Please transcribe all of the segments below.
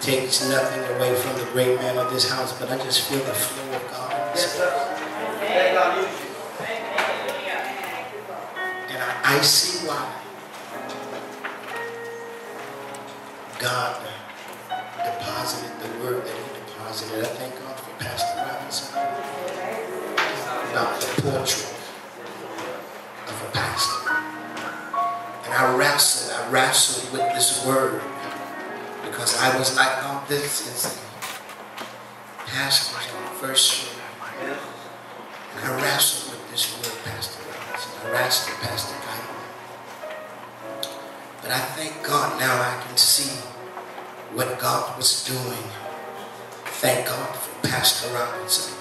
takes nothing away from the great man of this house, but I just feel the flow of God in this house. And I see why God deposited the word that he deposited. I thank God for Pastor Robinson about the portrait of a pastor. And I wrestled with this word because I was like, oh, this is a pastor's first word. And I wrestled with this word, Pastor Robinson. I wrestled Pastor Kyle. But I thank God now I can see what God was doing. Thank God for Pastor Robinson.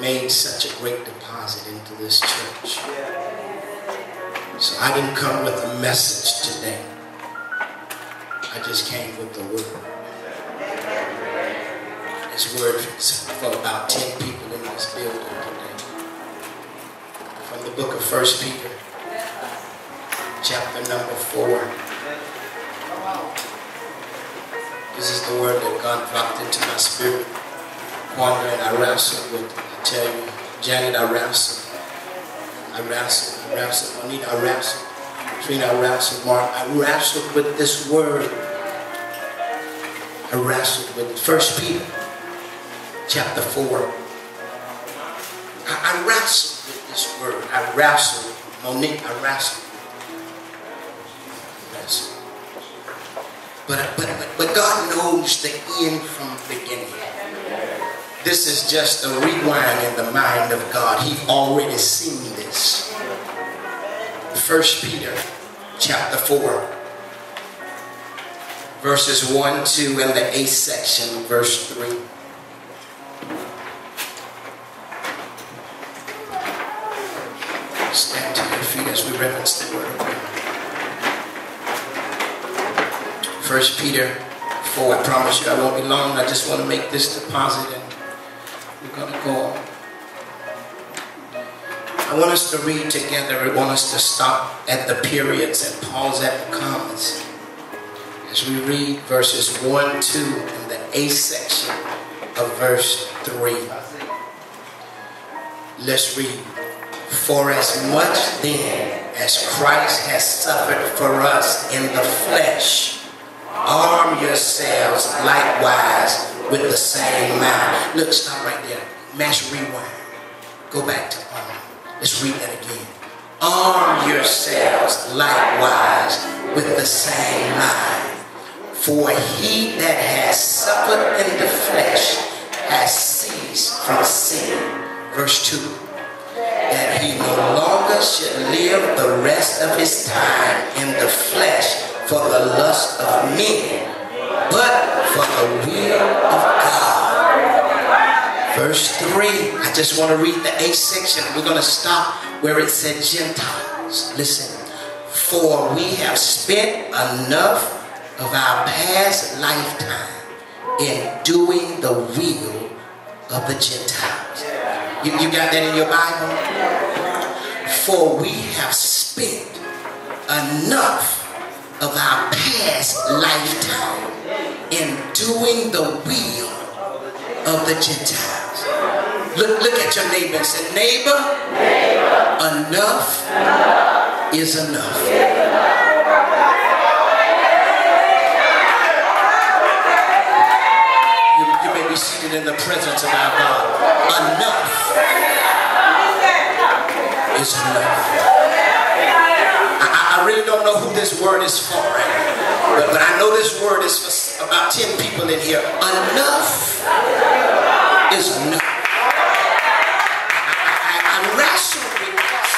Made such a great deposit into this church. So I didn't come with a message today. I just came with the word. This word is for about 10 people in this building today. From the book of 1 Peter, chapter number 4. This is the word that God dropped into my spirit. Wanda and I wrestled with. I tell you, Janet, I wrestled. Anita, I wrestled. Trina, I wrestled. Mark, I wrestled with this word. I wrestled with it. 1 Peter, chapter 4. I wrestled with this word. I wrestled. Monique, I wrestled. But God knows the end from the beginning. This is just a rewind in the mind of God. He's already seen this. 1 Peter chapter 4, verses 1, 2, and the 8th section, verse 3. Stand to your feet as we reverence the word of God. 1 Peter 4, I promise you I won't be long. I just want to make this deposit and we're going to go on. I want us to read together. I want us to stop at the periods and pause at the commas as we read verses 1, 2, and the 8th section of verse 3. Let's read. For as much then as Christ has suffered for us in the flesh, arm yourselves likewise with the same mind. Look, stop right there. Mash rewind. Go back to arm. Let's read that again. Arm yourselves likewise with the same mind. For he that has suffered in the flesh has ceased from sin. Verse 2. That he no longer should live the rest of his time in the flesh for the lust of men, but for the will of God. Verse 3, I just want to read the 8th section. We're going to stop where it said Gentiles. Listen. For we have spent enough of our past lifetime in doing the will of the Gentiles. You got that in your Bible? For we have spent enough of our past lifetime in doing the will of the Gentiles. Look at your neighbor and say, neighbor, enough is enough. You may be seated in the presence of our God. Enough is enough. I really don't know who this word is for, but I know this word is for about 10 people in here. Enough is enough. I wrestled with this,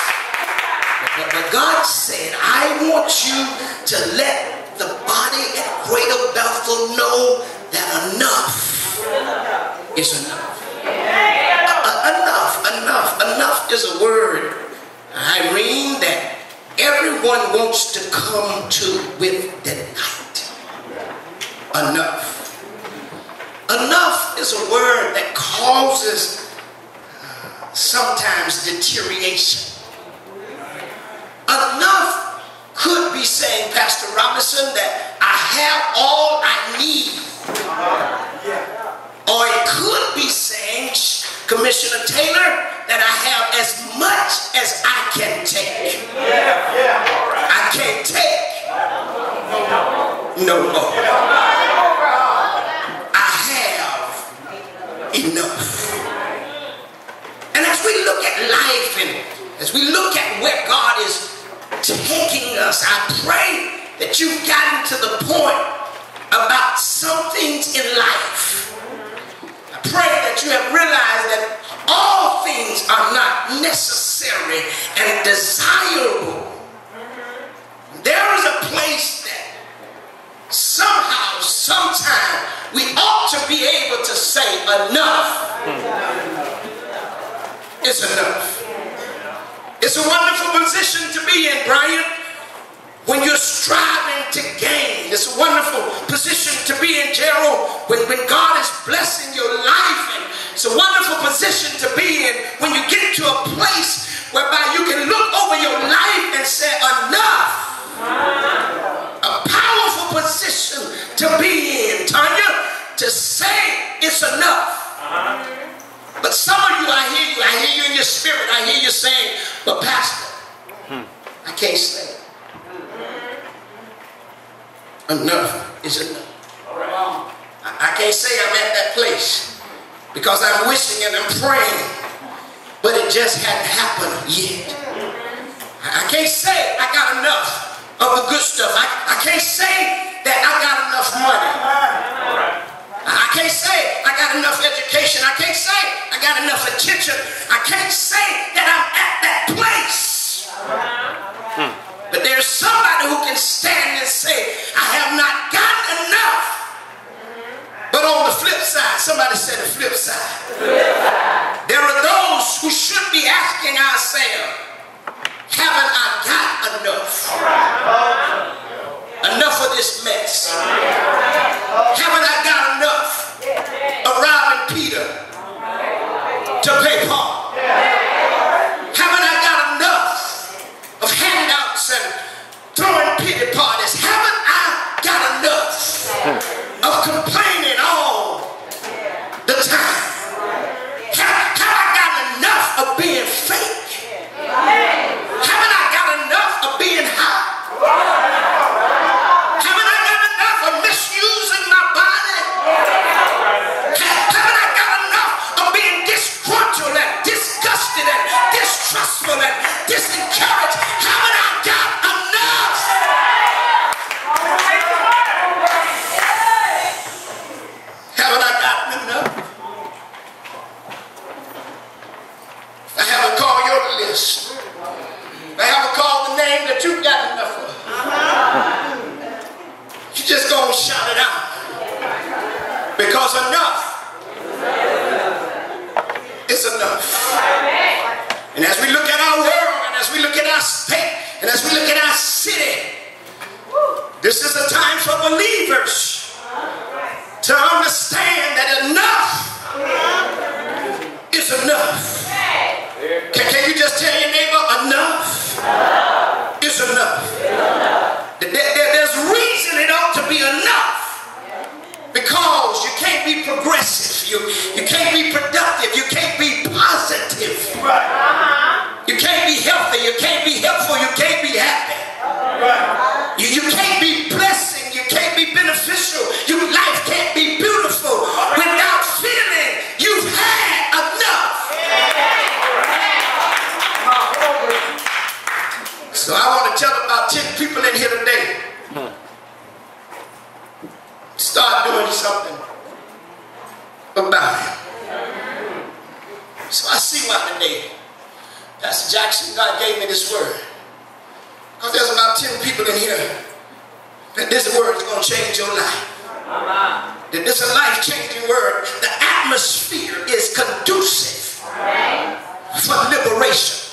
but God said, I want you to let the body at Greater Bethel know that enough is enough. Enough is a word, Irene, that everyone wants to come to with delight. Enough. Enough is a word that causes sometimes deterioration. Enough could be saying, Pastor Robinson, that I have all I need. Or it could be saying, Commissioner Taylor, that I have as much as I can take. I can't take no more. I have enough. And as we look at life and as we look at where God is taking us, I pray that you've gotten to the point about some things in life. I pray that you have realized that all things are not necessary and desirable. There is a place that somehow, sometime, we ought to be able to say enough is enough. It's a wonderful position to be in, Brian, when you're striving to gain. It's a wonderful position to be in, Gerald, when God is blessing your life. And it's a wonderful position to be in when you get to a place whereby you can look over your life and say enough. A powerful position to be in, Tanya, to say it's enough. But some of you, I hear you in your spirit, I hear you saying, but Pastor, I can't say it. Enough is enough. I can't say I'm at that place because I'm wishing and I'm praying, but it just hadn't happened yet. I can't say I got enough of the good stuff. I can't say that I got enough money. I can't say I got enough education. I can't say I got enough attention. I can't say that I'm at that place. But there's somebody who can stand and say, I have not gotten enough. But on the flip side, somebody said the flip side. There are those who should be asking ourselves, haven't I got enough? Enough of this mess. Haven't I got enough of robbing Peter to pay Paul? Haven't I got enough of handouts and throwing pity parties? Haven't I got enough of complaining all the time? Have I got enough of being fake? Haven't I got enough of being high? Haven't I got enough of misusing my body? Haven't I got enough of being disgruntled and disgusted and distrustful and disencouraged? Haven't I got enough? Haven't I gotten enough? I haven't called your list. I haven't called the name that you've got enough of. You just gonna shout it out. Because enough is enough. And as we look at our world, and as we look at our state, and as we look at our city, this is a time for believers to understand that enough is enough. Can you just tell your neighbor, enough is enough? There's reason it ought to be enough. Because you can't be progressive, you can't be productive, you can't be positive. You can't be healthy, you can't be helpful, you can't be happy. You can't be blessing, you can't be beneficial, your life can't be beautiful without feeling you've had enough. So I want to tell about 10 people in here today. Start doing something about it. So I see why today Pastor Jackson, God gave me this word. Because there's about 10 people in here that this word is going to change your life. That this is a life-changing word. The atmosphere is conducive for liberation.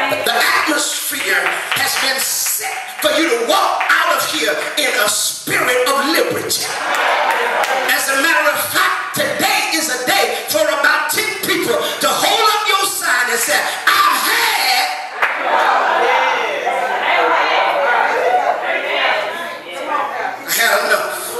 The atmosphere has been set for you to walk out of here in a spirit of liberty. As a matter of fact, today is a day for about 10 people to hold up your sign and say, I've had enough.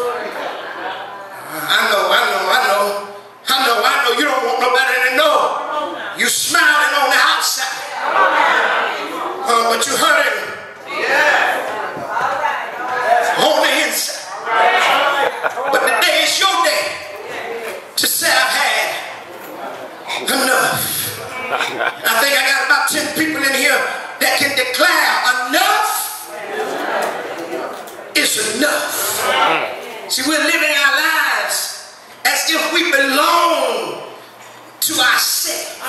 it's enough. See, we're living our lives as if we belong to ourselves.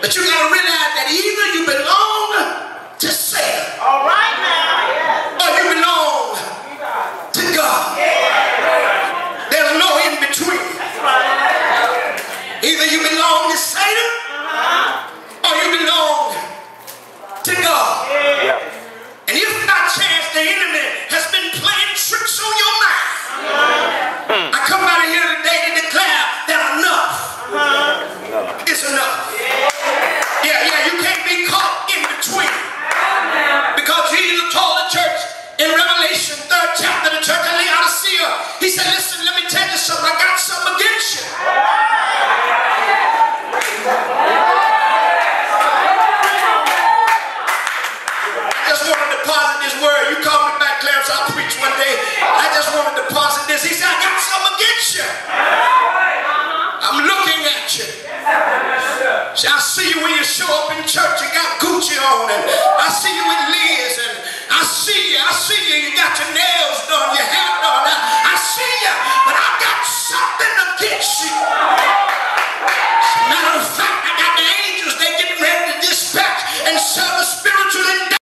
But you got to realize that either you belong to self, all right now, or you belong to God. There's no in between. Either you belong to Satan, or you belong to God. And if by chance the enemy has been playing tricks on your mind, I come out of here today to declare that enough is enough. Yeah, you can't be caught in between. Because Jesus told the church in Revelation 3rd chapter, the church of Laodicea, he said, listen, let me tell you something. I got something against you. I just want to deposit this word. You call me back, Clarence, I'll preach one day. I just want to deposit this. He said, I got something against you.